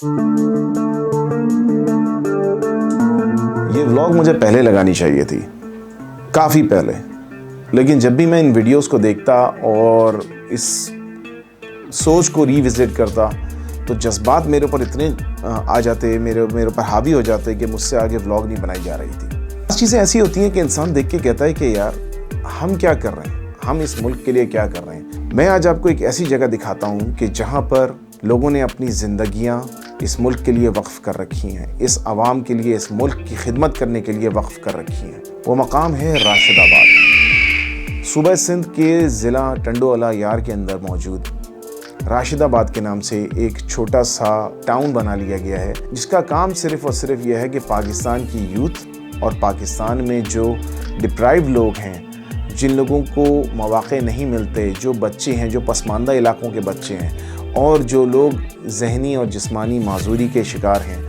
ये व्लॉग मुझे पहले लगानी चाहिए थी, काफ़ी पहले, लेकिन जब भी मैं इन वीडियोस को देखता और इस सोच को रीविज़िट करता तो जज्बात मेरे ऊपर इतने आ जाते, मेरे ऊपर हावी हो जाते कि मुझसे आगे व्लॉग नहीं बनाई जा रही थी। चीज़ें ऐसी होती हैं कि इंसान देख के कहता है कि यार हम क्या कर रहे हैं, हम इस मुल्क के लिए क्या कर रहे हैं। मैं आज आपको एक ऐसी जगह दिखाता हूँ कि जहाँ पर लोगों ने अपनी ज़िंदगियाँ इस मुल्क के लिए वक्फ़ कर रखी हैं, इस आवाम के लिए, इस मुल्क की खिदमत करने के लिए वक्फ़ कर रखी हैं। वो मकाम है राशिदाबाद, सूबा सिंध के ज़िला टंडोअला यार के अंदर मौजूद राशिदाबाद के नाम से एक छोटा सा टाउन बना लिया गया है, जिसका काम सिर्फ़ और सिर्फ यह है कि पाकिस्तान की यूथ और पाकिस्तान में जो डिप्राइव लोग हैं, जिन लोगों को मौक़े नहीं मिलते, जो बच्चे हैं, जो पसमानदा इलाकों के बच्चे हैं और जो लोग ज़हनी और जिस्मानी माजूरी के शिकार हैं,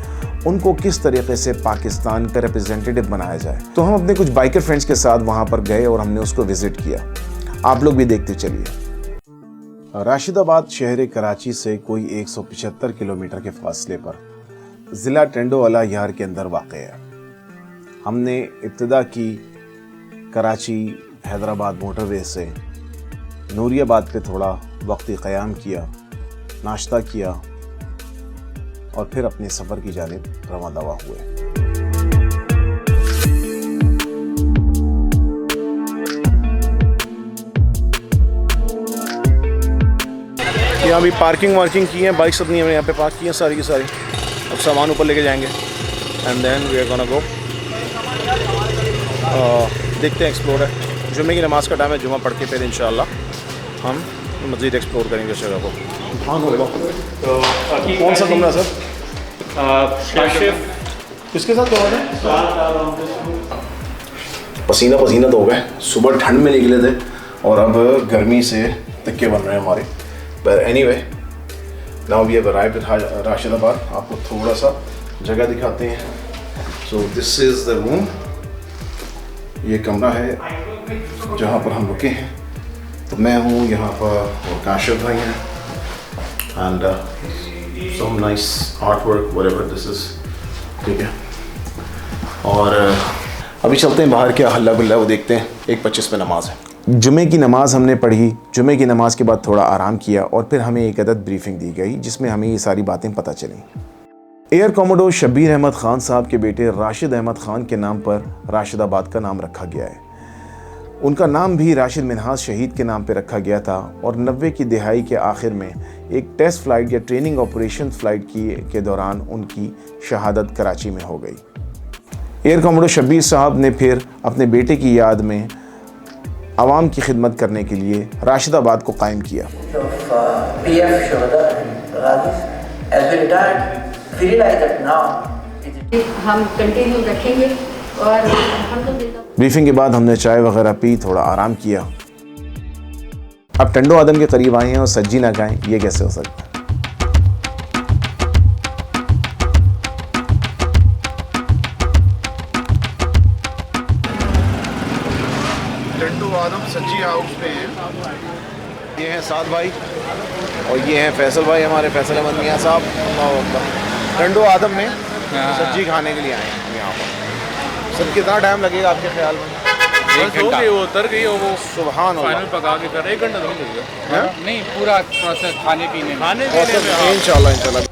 उनको किस तरीके से पाकिस्तान का रिप्रेजेंटेटिव बनाया जाए। तो हम अपने कुछ बाइकर फ्रेंड्स के साथ वहाँ पर गए और हमने उसको विज़िट किया। आप लोग भी देखते चलिए। राशिदाबाद शहर कराची से कोई 175 किलोमीटर के फासले पर ज़िला टंडोअला यार के अंदर वाक़ है। हमने इब्तिदा की कराची हैदराबाद मोटरवे से नूरियाबाद पे थोड़ा वक्ती क़याम किया, नाश्ता किया और फिर अपने सफ़र की जानिब रवा दवा हुए। यहाँ भी पार्किंग की है, बाइक्स अपनी हमने यहाँ पे पार्क की हैं सारी की सारी। अब सामान ऊपर लेके जाएंगे and then we are gonna go. देखते हैं, एक्सप्लोर है, जुम्मे की नमाज़ का टाइम है, जुम्मा पढ़ के फिर इंशाअल्लाह हम मज़ीद एक्सप्लोर करेंगे जगह को। हाँ कौन सा कमरा सर? किसके साथ करा है? पसीना तो हो गए, सुबह ठंड में निकले थे और अब गर्मी से तक्के बन रहे हैं हमारे। But anyway, now we have arrived at राशिदाबाद। आपको थोड़ा सा जगह दिखाते हैं। So this is the room। ये कमरा है जहाँ पर हम रुके हैं। तो मैं हूँ यहाँ पर और काशिफ भाई हैं and some nice artwork whatever this is, ठीक है। और अभी चलते हैं बाहर, क्या हल्ला गुल्ला वो देखते हैं। 1:25 पे नमाज है। जुमे की नमाज़ हमने पढ़ी, जुमे की नमाज़ के बाद थोड़ा आराम किया और फिर हमें एक अदद ब्रीफिंग दी गई जिसमें हमें ये सारी बातें पता चलीं। एयर कॉमोडोर शब्बीर अहमद ख़ान साहब के बेटे राशिद अहमद ख़ान के नाम पर राशिदाबाद का नाम रखा गया है। उनका नाम भी राशिद मिन्हाज शहीद के नाम पर रखा गया था और 90 की दिहाई के आखिर में एक टेस्ट फ़्लाइट या ट्रेनिंग ऑपरेशन फ़्लाइट के दौरान उनकी शहादत कराची में हो गई। एयर कॉमोडोर शब्बीर साहब ने फिर अपने बेटे की याद में आवाम की खिदमत करने के लिए राशिदाबाद को कायम किया। हम कंटिन्यू रखेंगे और ब्रीफिंग के बाद हमने चाय वगैरह पी, थोड़ा आराम किया। अब टंडो आदम के करीब आए हैं और सज्जी ना खाएं, ये कैसे हो सकता है? आदम सज्जी हाउस में है। ये हैं साद भाई और ये हैं फैसल भाई, हमारे फैसल अहमद मियाँ साहब। टंडो आदम में सज्जी खाने के लिए आए हैं यहाँ पर। सर कितना टाइम लगेगा आपके ख्याल में? 1 घंटा। वो उतर गई और वो सुभान अल्लाह, फाइनल पका के कर 1 घंटा तो नहीं लगेगा। नहीं, पूरा प्रोसेस खाने पीने में इंशाल्लाह।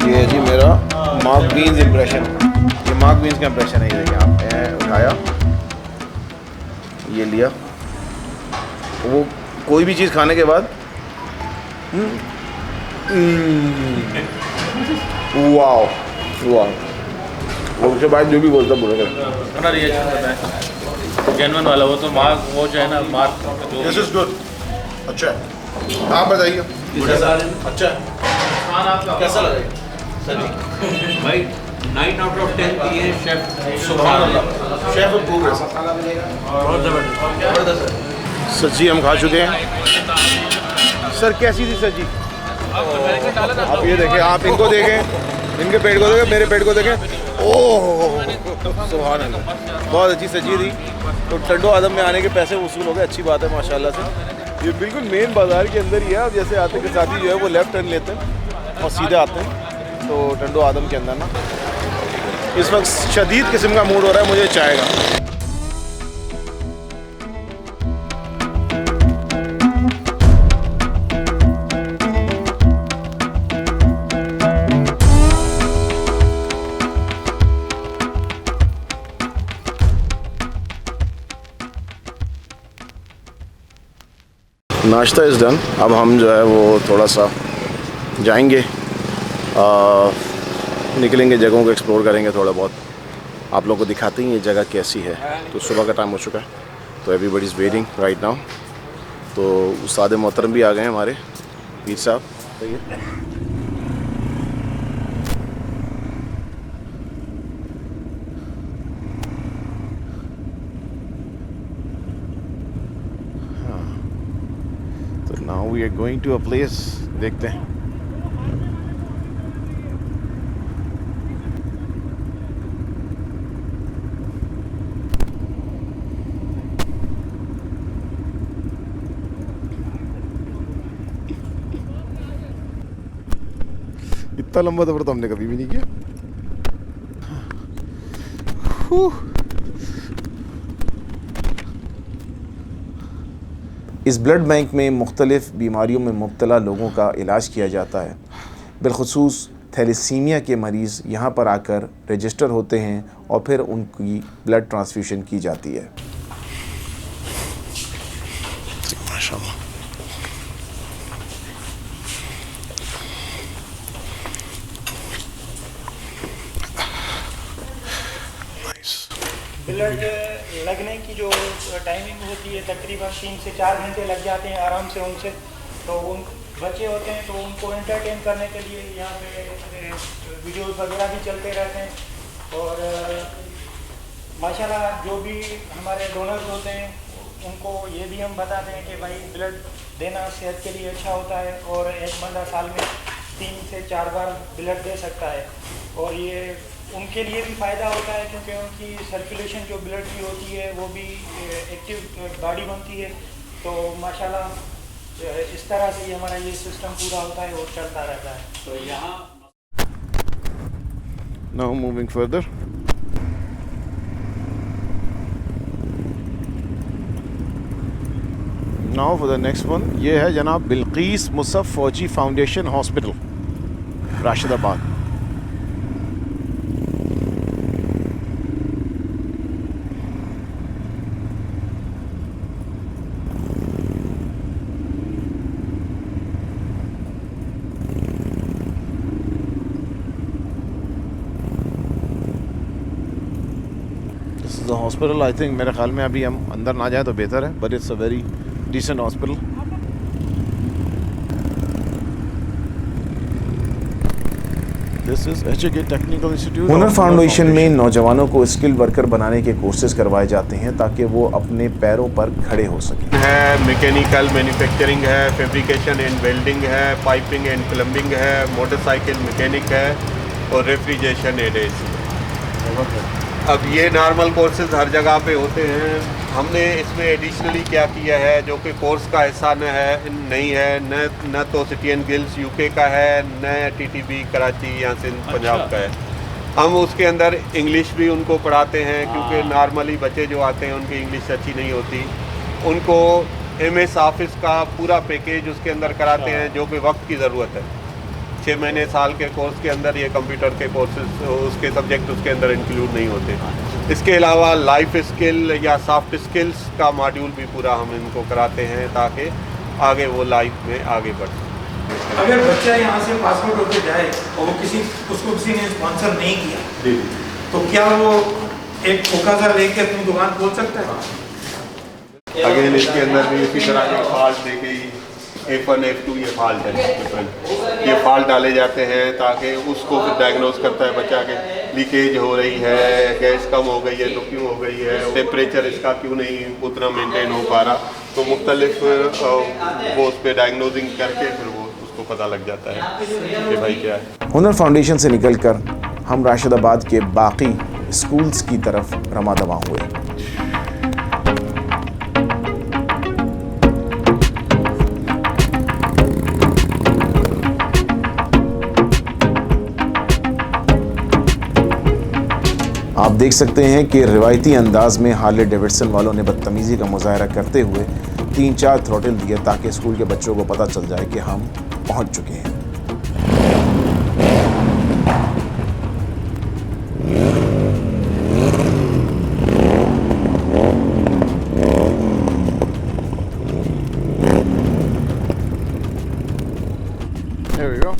ये जी मेरा मार्क बीन्स इम्प्रेशन, ये मार्क बीन्स का इम्प्रेशन है। ये देखें आप, उठाया, ये लिया, वो कोई भी चीज़ खाने के बाद वाओ वाओ, और उसके बाद जो भी बोलता बोलेगा अपना रिएक्शन बताएं जेन्युइन वाला। वो तो मार्क वो जो है ना, मार्क दिस इज गुड। अच्छा, आप बताइए। अच्छा, खाना आपका कैसा लगा? भाई 9 आउट ऑफ 10 दिए हैं शेफ। सुभान अल्लाह, शेफ अप्रूव है। बहुत ज़बरदस्त। सब्जी हम खा चुके हैं। सर कैसी थी सब्जी? आप ये देखें, आप इनको देखें, इनके पेट को देखें, मेरे पेट को देखें। ओह सुभान अल्लाह, बहुत अच्छी सब्जी थी। तो टंडो आदम में आने के पैसे वसूल हो गए, अच्छी बात है माशाल्लाह से। ये बिल्कुल मेन बाज़ार के अंदर ही है। अब जैसे आते के साथ ही जो है वो लेफ़्ट टर्न लेते हैं और सीधे आते हैं तो टंडो आदम के अंदर ना इस वक्त शदीद किस्म का मूड हो रहा है मुझे चाय का। नाश्ता इज़ डन। अब हम जो है वो थोड़ा सा जाएंगे, निकलेंगे, जगहों को एक्सप्लोर करेंगे थोड़ा बहुत। आप लोगों को दिखाते हैं ये जगह कैसी है। तो सुबह का टाइम हो चुका है, तो everybody is waiting right now. तो उस्ताद मोहतरम भी आ गए हैं हमारे पीर साहब। तो now we are going to a place, देखते हैं। इतना लंबा सफर तो हमने कभी भी नहीं किया। इस ब्लड बैंक में मुख्तलिफ़ बीमारियों में मुब्तला लोगों का इलाज किया जाता है। बिलखुसूस थैलेसीमिया के मरीज़ यहाँ पर आकर रजिस्टर होते हैं और फिर उनकी ब्लड ट्रांसफ्यूशन की जाती है। माशाअल्लाह। ब्लड लगने की जो टाइमिंग होती है तकरीबन 3 से 4 घंटे लग जाते हैं आराम से उनसे। तो उन बच्चे होते हैं तो उनको एंटरटेन करने के लिए यहाँ पे वीडियोस वगैरह भी चलते रहते हैं। और माशाल्लाह जो भी हमारे डोनर्स होते हैं उनको ये भी हम बताते हैं कि भाई ब्लड देना सेहत के लिए अच्छा होता है और एक बंदा साल में 3 से 4 बार ब्लड दे सकता है। और ये उनके लिए भी फ़ायदा होता है क्योंकि उनकी सर्कुलेशन जो ब्लड की होती है वो भी एक्टिव बॉडी बनती है। तो माशाल्लाह इस तरह से ही हमारा ये सिस्टम पूरा होता है और चलता रहता है। तो यहाँ now moving further. Now for the next one. ये है जनाब बिल्कीस मुसफ़ Fauji foundation hospital, Rashidabad. The hospital I think मेरे ख्याल में अभी हम अंदर ना जाए तो बेहतर है, but it's a very decent hospital. This is HK technical institute. Hunar foundation में नौजवानों को स्किल वर्कर बनाने के कोर्सेज करवाए जाते हैं ताकि वो अपने पैरों पर खड़े हो सकें। है मैकेनिकल मैन्युफैक्चरिंग है, फैब्रिकेशन एंड वेल्डिंग है, पाइपिंग एंड प्लम्बिंग है, मोटरसाइकिल मैकेनिक है और रेफ्रिजरेशन एंड AC। अब ये नॉर्मल कोर्सेज हर जगह पे होते हैं। हमने इसमें एडिशनली क्या किया है जो कि कोर्स का हिस्सा नहीं है, न तो सिटी एंड गिल्ड्स UK का है, न TTB कराची या सिंध पंजाब का है। हम उसके अंदर इंग्लिश भी उनको पढ़ाते हैं क्योंकि नॉर्मली बच्चे जो आते हैं उनकी इंग्लिश अच्छी नहीं होती। उनको MS ऑफिस का पूरा पैकेज उसके अंदर कराते हैं जो कि वक्त की ज़रूरत है। 6 महीने साल के कोर्स के अंदर ये कंप्यूटर के कोर्सेज उसके सब्जेक्ट उसके अंदर इंक्लूड नहीं होते। इसके अलावा लाइफ स्किल या सॉफ्ट स्किल्स का मॉड्यूल भी पूरा हम इनको कराते हैं ताकि आगे वो लाइफ में आगे बढ़ सके। अगर बच्चा यहाँ से पासपोर्ट होकर जाए और वो उसको किसी ने स्पॉन्सर नहीं किया तो क्या वो एक फोकासा लेके अपनी दुकान खोल सकता है? अगेन इसके अंदर भी इसी तरह के कार्ड दे के ही F1 F2 ये फॉल्ट है डिफरेंट। ये फॉल्ट डाले जाते हैं ताकि उसको फिर डायग्नोस करता है बच्चा के लीकेज हो रही है, गैस कम हो गई है तो क्यों हो गई है, टेम्परेचर इसका क्यों नहीं उतना मेंटेन हो पा रहा। तो मुख्तलिफ वो उस पर डायग्नोजिंग करके फिर वो उसको पता लग जाता है कि भाई क्या है। हुनर फाउंडेशन से निकलकर हम राशिदाबाद के बाकी स्कूल्स की तरफ रमा दवा हुए। आप देख सकते हैं कि रिवायती अंदाज में हार्ले डेविडसन वालों ने बदतमीज़ी का मुजाहरा करते हुए 3-4 थ्रॉटल दिए ताकि स्कूल के बच्चों को पता चल जाए कि हम पहुंच चुके हैं। There we go.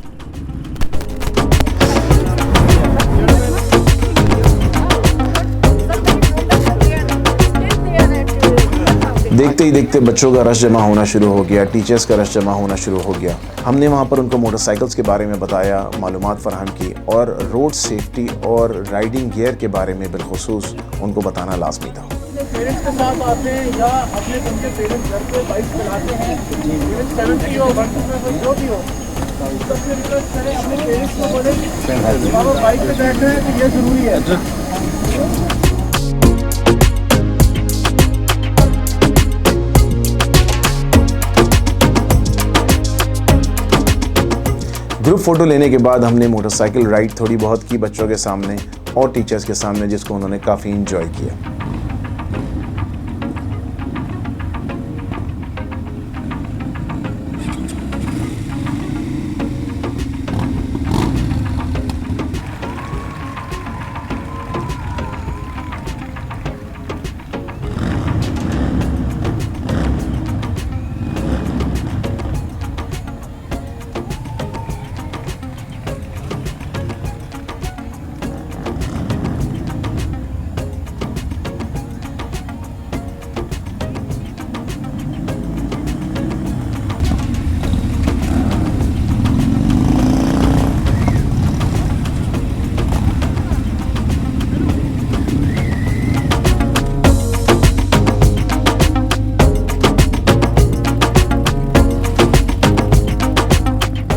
देखते ही देखते बच्चों का रश जमा होना शुरू हो गया, टीचर्स का रश जमा होना शुरू हो गया। हमने वहाँ पर उनको मोटरसाइकिल्स के बारे में बताया, मालूमात फराहम की और रोड सेफ्टी और राइडिंग गियर के बारे में बिलखुसूस उनको बताना लाजमी था। पेरेंट्स के साथ आते हैं या अपने उनके पेरेंट्स घर पे बाइक चलाते हैं, इवन 70 हो 125 जो भी हो, सबसे रिक्वेस्ट करें अपने पेरेंट्स को बोले बाबा बाइक पे बैठ रहे हैं तो ये ज़रूरी है। ग्रुप फ़ोटो लेने के बाद हमने मोटरसाइकिल राइड थोड़ी बहुत की बच्चों के सामने और टीचर्स के सामने, जिसको उन्होंने काफ़ी इंजॉय किया।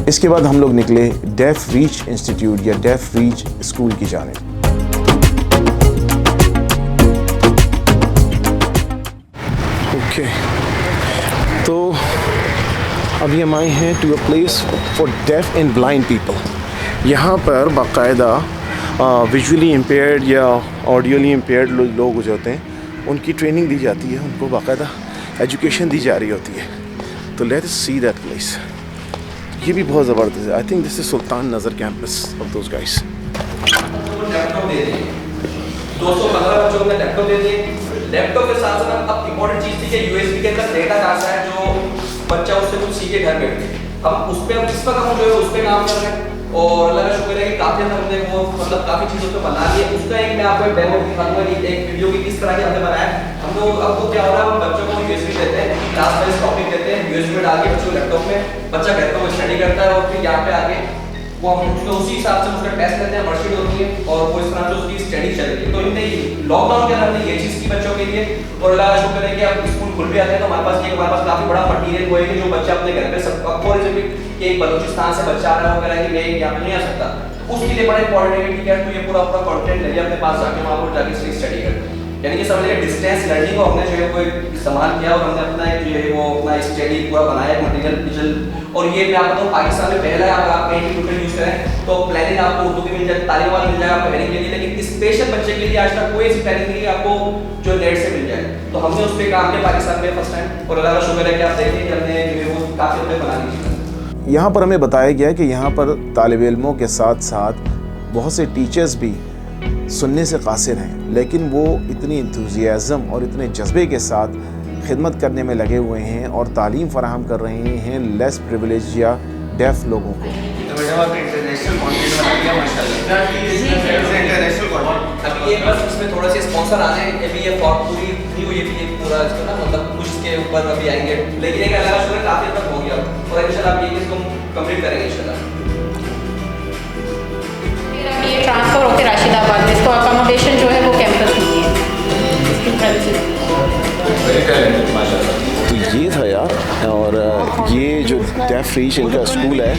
इसके बाद हम लोग निकले डेफ रीच इंस्टीट्यूट या डेफ रीच स्कूल की जानिब। ओके, तो अभी हम आए हैं to a place for deaf and blind people. यहाँ पर बाकायदा विजुअली इम्पेयर्ड या ऑडियोली इम्पेयर्ड लोग जो होते हैं उनकी ट्रेनिंग दी जाती है, उनको बाकायदा एजुकेशन दी जा रही होती है। तो लेट्स सी दैट प्लेस। ये भी बहुत ज़बरदस्त है। I think this is Sultan Nazar campus of those guys. Laptop दे दिए 215 बच्चों को लैपटॉप दे दिए। लैपटॉप के साथ साथ अब इम्पोर्टेंट चीज़ थी कि यूएसबी के अंदर डेटा कहाँ है जो बच्चा उससे कुछ सीखे घर बैठ के। हम उस पर इस वक्त हम जो है उस पर काम कर रहे हैं और अल्लाह का शुक्र है कि काफ़ी हमने वो मतलब काफ़ी चीज़ों पे बना ली है। उसका एक मैं आपको एक डेमो दिखाऊंगा कि एक वीडियो की किस तरह की हमने बनाया। हम लोग अब वो क्या हो रहा है, हम बच्चों को यूएसबी देते हैं, क्लास वाइज टॉपिक देते हैं, यूएसबी में डाल के बच्चों को लैपटॉप में बच्चा कहता है वो स्टडी करता है और फिर यहाँ पे आके वो हम उसको उसी हिसाब से उसका टेस्ट करते हैं, वर्कशीट होती है और वो इस तरह से उसकी स्टडी चल रही है। तो इनने लॉकडाउन के अंदर हमने ये चीज़ की बच्चों के लिए और अल्लाह का शुक्र है कि अब स्कूल खुल भी आते हैं तो हमारे पास काफ़ी बड़ा मटीरियल वो है कि जो बच्चा अपने घर पे सब फॉर एग्जाम्पल एक बलूचिस्तान से बच्चा आ रहा है वगैरह कि मैं यहाँ पे नहीं आ सकता, उसके लिए बड़ा इंपॉर्टेंट है कि ठीक है तो ये पूरा कंटेंट ले अपने पास जाके वहाँ पर जाके स्टडी कर। यानी कि समझिए डिस्टेंस लर्निंग को हमने जो है वो इस्तेमाल किया और हमने अपना एक जो है वो अपना स्टडी पूरा बनाया मटेरियल डिजिटल। और ये मैं आपको बताऊँ पाकिस्तान में पहला है, अगर आप कहीं भी ट्यूटर यूज़ करें तो प्लानिंग आपको उर्दू की मिल जाए, तालीम वाला मिल जाएगा आपको हेडिंग के लिए, लेकिन स्पेशल बच्चे के लिए आज तक कोई ऐसी प्लानिंग नहीं है आपको जो नेट से मिल जाए। तो हमने उस पर काम किया पाकिस्तान में फर्स्ट टाइम और अल्लाह का शुक्र है कि आप देखें कि हमने जो है वो काफ़ी हमने बना ली। यहाँ पर हमें बताया गया कि यहाँ पर तालिब इल्मों के साथ साथ बहुत से टीचर्स भी सुनने से कासिर हैं, लेकिन वो इतनी इंथुजियाज़म और इतने जज्बे के साथ खिदमत करने में लगे हुए हैं और तालीम फराहम कर रहे हैं लेस प्रिविलेज या डेफ लोगों को। तो मैडम आपने इंटरनेशनल कंटेंट बना दिया माशाल्लाह। इंटरनेशनल कंटेंट अभी ये बस इसमें थोड़ा सा स्पॉन्सर आ जाए, अभी ये पूरी नहीं हुई है, ये पूरा थोड़ा इसको ना मतलब कुछ के ऊपर अभी आएंगे, लेकिन एक अलग स्टूडेंट काफी तक हो गया और इंशाल्लाह आप ये इसको कंप्लीट करेंगे इंशाल्लाह। ये ट्रांसफ़र होकर राशिदाबाद में, इसको अकोमोडेशन जो है वो कैंपस नहीं है, इसकी प्रेमिसेस। तो ये था यार, और ये जो डेफ रीच इनका स्कूल है,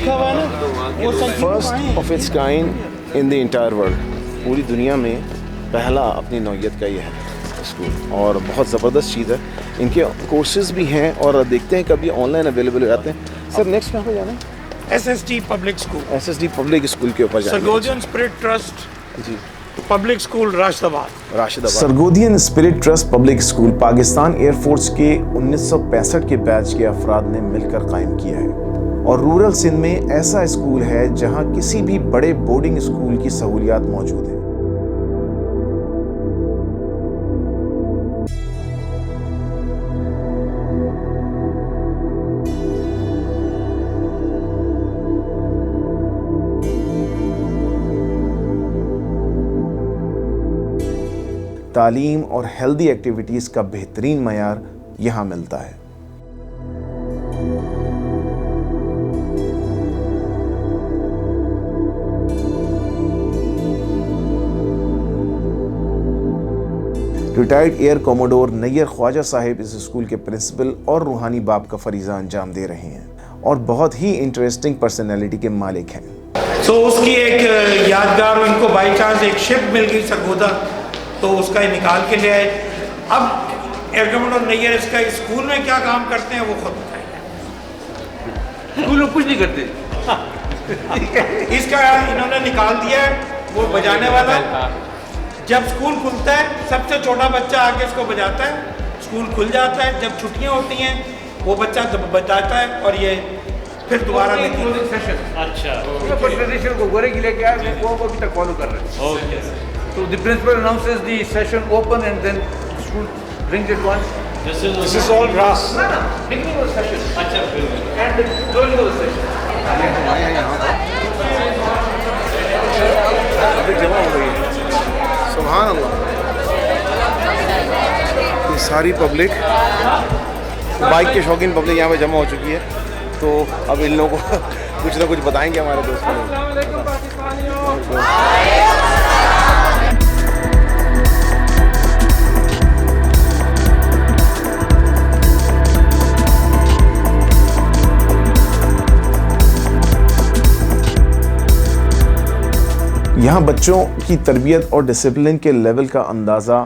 first of its kind in the entire world, पूरी दुनिया में पहला अपनी नौइयत का ये है स्कूल, और बहुत ज़बरदस्त चीज़ है। इनके कोर्सेज भी हैं और देखते हैं कभी ऑनलाइन अवेलेबल हो जाते हैं। सर नेक्स्ट कहाँ पे जाना है? SSD public school, SSD public school के ऊपर जाना है। Sargodhian spirit trust ji, public school Rashidabad. Sargodhian spirit trust public school Pakistan air force के 1965 के बैच के अफराद ने मिलकर कायम किया है, और रूरल सिंध में ऐसा स्कूल है जहां किसी भी बड़े बोर्डिंग स्कूल की सहूलियात मौजूद है। तालीम और हेल्दी एक्टिविटीज़ का बेहतरीन मयार यहाँ मिलता है। Retired air commodore Nayyar Khawaja sahib इस स्कूल के प्रिंसिपल और रूहानी बाप का फरीज़ा अंजाम दे रहे हैं और बहुत ही इंटरेस्टिंग पर्सनैलिटी के मालिक हैं। तो उसकी एक यादगार, इनको बाई चांस एक शिप मिल गई सरगोदा, तो उसका ही निकाल के ले आए। अब एयर कोमोडोर नैयर इसका स्कूल में क्या काम करते हैं वो खुद बताएंगे। स्कूल में कुछ नहीं करते। इसका इन्होंने निकाल दिया है वो बजाने वाला। जब स्कूल खुलता है सबसे छोटा बच्चा आके इसको बजाता है, स्कूल खुल जाता है। जब छुट्टियां होती हैं वो बच्चा बजाता है और ये फिर दोबारा सेशन। अच्छा, ट्रेडिशन को गोरे की लेके आए, वो अभी तक फॉलो कर रहे हैं। Okay. So the principal announces the session open and then school brings it once. This is all grass. No, no, beginning of the session. अच्छा, And the closing of the session. अभी जमा हो गई है, सुभान अल्लाह। ये सारी पब्लिक, बाइक के शौकीन पब्लिक यहाँ पे जमा हो चुकी है, तो अब इन लोगों को कुछ ना कुछ बताएंगे हमारे दोस्त। यहाँ बच्चों की तरबियत और डिसिप्लिन के लेवल का अंदाज़ा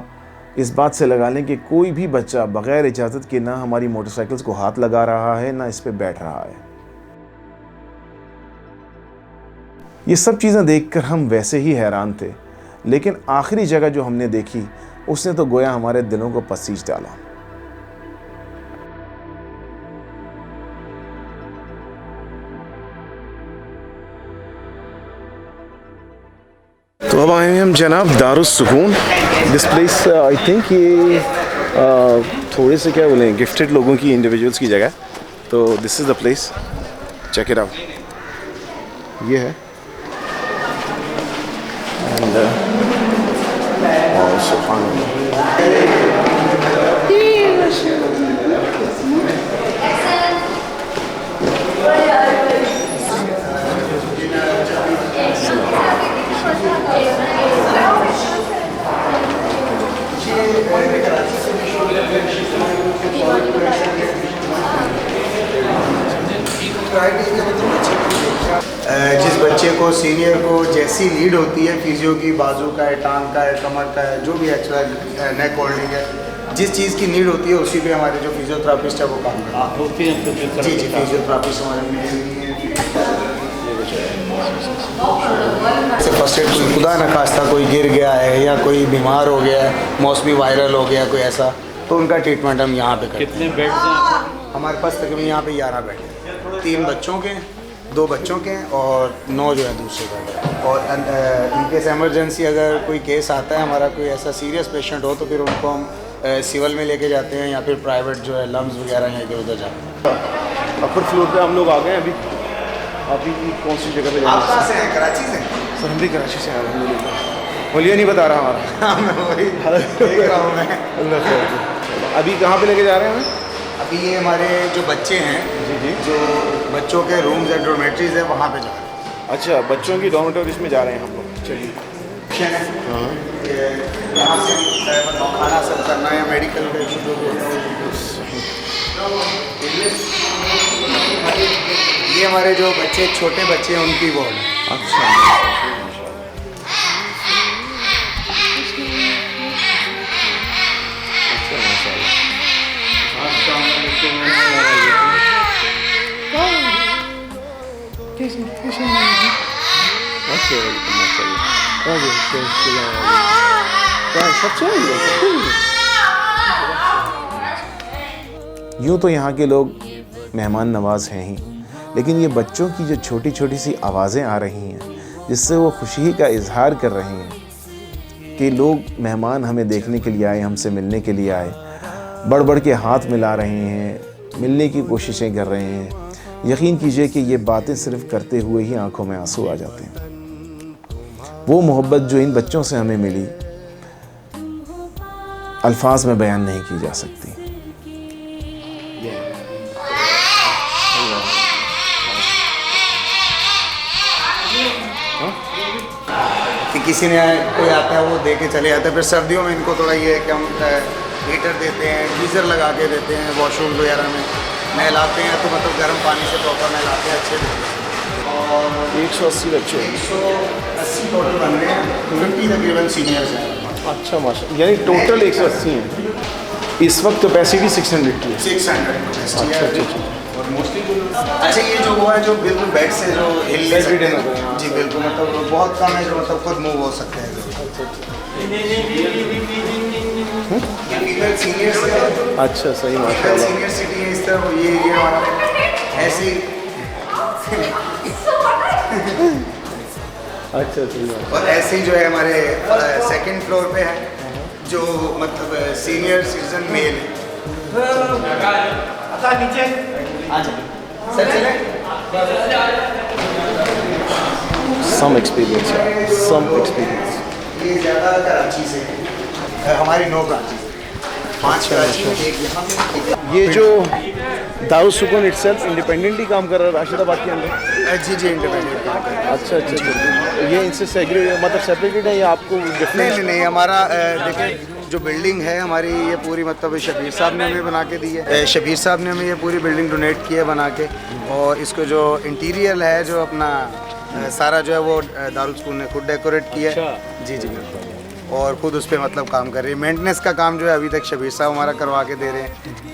इस बात से लगा लें कि कोई भी बच्चा बग़ैर इजाज़त के ना हमारी मोटरसाइकिल्स को हाथ लगा रहा है ना इस पे बैठ रहा है। ये सब चीज़ें देखकर हम वैसे ही हैरान थे, लेकिन आखिरी जगह जो हमने देखी उसने तो गोया हमारे दिलों को पसीज डाला। तो अब आए हैं हम जनाब दारुस सुकून। दिस प्लेस आई थिंक ये थोड़े से क्या बोलें गिफ्टेड लोगों की, इंडिविजुअल्स की जगह। तो this is the place, check it out. ये है जिस बच्चे को सीनियर को जैसी नीड होती है, फिजियो की, बाजू का है, टांग का है, कमर का है, जो भी एक्स्ट्रा नेक होल्डिंग है, जिस चीज़ की नीड होती है उसी पे हमारे जो फिजियोथेरापिस्ट है वो काम करते हैं। जी जी, फिजियोथेरापिस्ट हमारे से फर्स्ट एड, कोई खुदा न खास्ता कोई गिर गया है या कोई बीमार हो गया है, मौसमी वायरल हो गया कोई ऐसा, तो उनका ट्रीटमेंट हम यहाँ पे करते हैं। कितने बेड्स हैं हमारे पास? तकरीबन यहाँ पे 11 बेड हैं, 3 बच्चों के, 2 बच्चों के और 9 जो है दूसरे का। और इनकेस एमरजेंसी अगर कोई केस आता है हमारा, कोई ऐसा सीरियस पेशेंट हो, तो फिर उनको हम सिविल में लेके जाते हैं या फिर प्राइवेट जो है लम्स वगैरह हैं इधर उधर जाते हैं। अपर फ्लोर पे हम लोग आ गए। अभी कौन सी जगह पे आप कहाँ से हैं? कराची से? सर हम भी कराची से आए। बोलिए नहीं बता रहा हमारा। हाँ, मैं वही देख रहा हूँ मैं। अभी कहाँ पे लेके जा रहे हैं हमें? अभी ये हमारे जो बच्चे हैं, जी। जो बच्चों के रूम्स हैं, डॉर्मेटरीज है, वहाँ पे जा रहे हैं। अच्छा, बच्चों की डॉर्मेटरीज में जा रहे हैं हम लोग। चलिए। यहाँ से मतलब खाना सब करना है, मेडिकल का इशू जो भी होता है। ये हमारे जो बच्चे, छोटे बच्चे हैं, उनकी वार्ड है। अच्छा। यूँ तो यहाँ के लोग मेहमान नवाज हैं ही, लेकिन ये बच्चों की जो छोटी छोटी सी आवाज़ें आ रही हैं, जिससे वो खुशी का इजहार कर रहे हैं कि लोग मेहमान हमें देखने के लिए आए, हमसे मिलने के लिए आए, बढ़ बढ़ के हाथ मिला रहे हैं, मिलने की कोशिशें कर रहे हैं। यकीन कीजिए कि ये बातें सिर्फ करते हुए ही आंखों में आंसू आ जाते हैं। वो मोहब्बत जो इन बच्चों से हमें मिली, अल्फाज में बयान नहीं की जा सकती। कि किसी ने कोई आता है वो दे के चले जाते हैं। फिर सर्दियों में इनको थोड़ा ये है कि हम हीटर देते हैं, गीज़र लगा के देते हैं, वॉशरूम वगैरह में नहलाते हैं, तो मतलब गर्म पानी से प्रॉपर नहलाते हैं अच्छे से। और 180 बच्चे, 180 टोटल बन रहे हैं, 50 तकरीबन सीनियर्स हैं। अच्छा माशा, यानी टोटल 180 हैं। इस वक्त कैपेसिटी 600 की है। 600 अच्छा अच्छा। और मोस्टली अच्छा ये जो वो है जो बिल्कुल बेड से जो हिल नहीं सकते हैं, जी बिल्कुल, मतलब बहुत कम है जो मतलब खुद मूव हो सकते हैं। सीनियर से अच्छा, सही माशाल्लाह। सीनियर सिटी है इस तरह, ये हमारा ऐसे ही अच्छा सही बात। और ऐसे ही जो है हमारे सेकंड फ्लोर पे है जो मतलब सीनियर सिटीजन मेल है। नीचे आ जाए सर, चले सम एक्सपीरियंस है, सम एक्सपीरियंस। ये ज़्यादा कराची से है, हमारी 9 ब्रांचेस, 5 कराची में, एक यहाँ पे। ये जो दारुल सुकून इटसेल्फ इंडिपेंडेंटली काम कर रहा है राशिदाबाद के अंदर? जी जी, इंडिपेंडेंट काम कर रहा है। अच्छा अच्छा अच्छा। ये इनसे मतलब सेपरेटेड है या आपको नहीं नहीं, हमारा देखिए जो बिल्डिंग है हमारी, ये पूरी मतलब शबीर साहब ने हमें बना के दी है। शबीर साहब ने हमें ये पूरी बिल्डिंग डोनेट की है बना के, और इसको जो इंटीरियर है जो अपना सारा जो है वो दारुल सुकून ने खुद डेकोरेट किया है। जी जी बिल्कुल, और खुद उस पर मतलब काम कर रही है। मेंटेनेंस का काम जो है अभी तक शबीर साहब हमारा करवा के दे रहे हैं।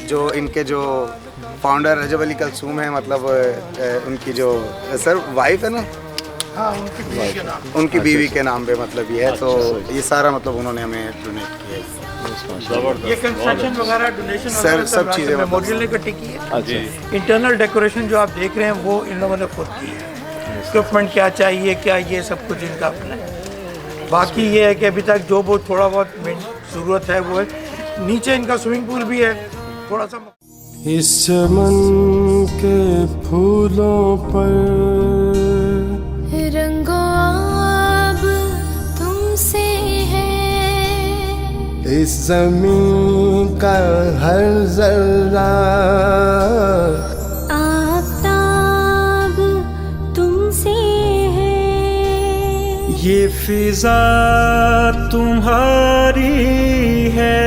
जो इनके जो फाउंडर रजब अली कलसूम है, मतलब उनकी जो सर वाइफ है ना, हाँ उनकी बीवी के नाम पे मतलब ये है। तो ये सारा मतलब उन्होंने हमें डोनेट किया है। ये कंस्ट्रक्शन वगैरह डोनेशन सर सब चीज़ें मेमोरियल ने इकट्ठी की है। इंटरनल डेकोरेशन जो आप देख रहे हैं वो इन लोगों ने खुद की है। इक्विपमेंट क्या चाहिए, क्या ये सब कुछ इनका अपना है। बाकी ये है कि अभी तक जो बहुत थोड़ा बहुत ज़रूरत है वो है। नीचे इनका स्विमिंग पूल भी है थोड़ा सा। इस चमन के फूलों पर रंगो अब तुमसे है, इस ज़मीन का हर जर्रा आफ़ताब तुमसे है, ये फिजा तुम्हारी है,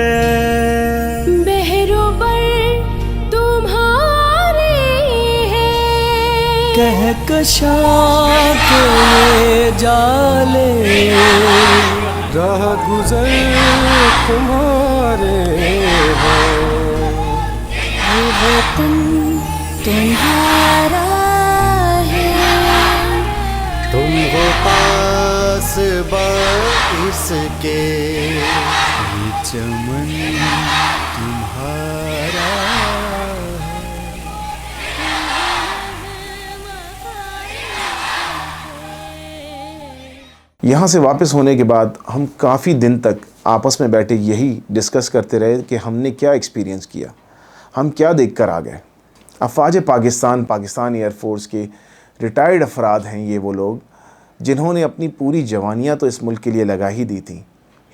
कहकशा के ये जाले राह गुजर तुम्हारे हैं। ये वतन तुम्हारा है, तुम हो पास इसके, ये चमन तुम्हारा। यहाँ से वापस होने के बाद हम काफ़ी दिन तक आपस में बैठे यही डिस्कस करते रहे कि हमने क्या एक्सपीरियंस किया, हम क्या देखकर आ गए। अफ़वाज पाकिस्तान एयरफोर्स के रिटायर्ड अफराद हैं ये वो लोग जिन्होंने अपनी पूरी जवानियाँ तो इस मुल्क के लिए लगा ही दी थी,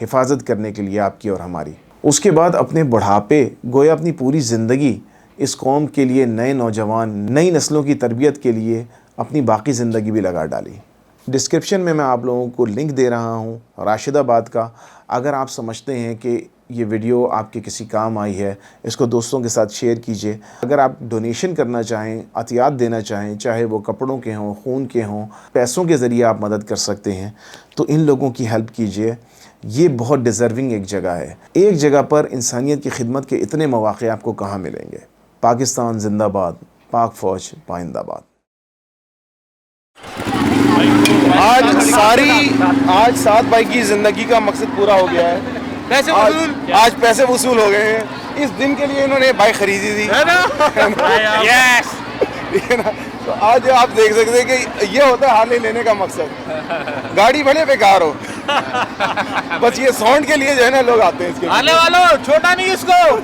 हिफाजत करने के लिए आपकी और हमारी। उसके बाद अपने बुढ़ापे गोया अपनी पूरी ज़िंदगी इस कौम के लिए, नए नौजवान, नई नस्लों की तरबियत के लिए अपनी बाकी ज़िंदगी भी लगा डाली। डिस्क्रिप्शन में मैं आप लोगों को लिंक दे रहा हूँ राशिदाबाद का। अगर आप समझते हैं कि ये वीडियो आपके किसी काम आई है, इसको दोस्तों के साथ शेयर कीजिए। अगर आप डोनेशन करना चाहें, अतियात देना चाहें, चाहे वो कपड़ों के हों, खून के हों, पैसों के ज़रिए आप मदद कर सकते हैं, तो इन लोगों की हेल्प कीजिए। ये बहुत डिज़र्विंग एक जगह है। एक जगह पर इंसानियत की खिदमत के इतने मौक़े आपको कहाँ मिलेंगे। पाकिस्तान जिंदाबाद, पाक फ़ौज पाइंदाबाद। आज 7 भाई की ज़िंदगी का मकसद पूरा हो गया है। आज पैसे वसूल हो गए हैं। इस दिन के लिए इन्होंने बाइक खरीदी थी, है ना? यस। तो आज आप देख सकते हैं कि ये होता है हार्ले लेने का मकसद। गाड़ी भले बेकार हो, बस ये साउंड के लिए जो है ना लोग आते हैं इसके। आने वालों, छोटा नहीं इसको।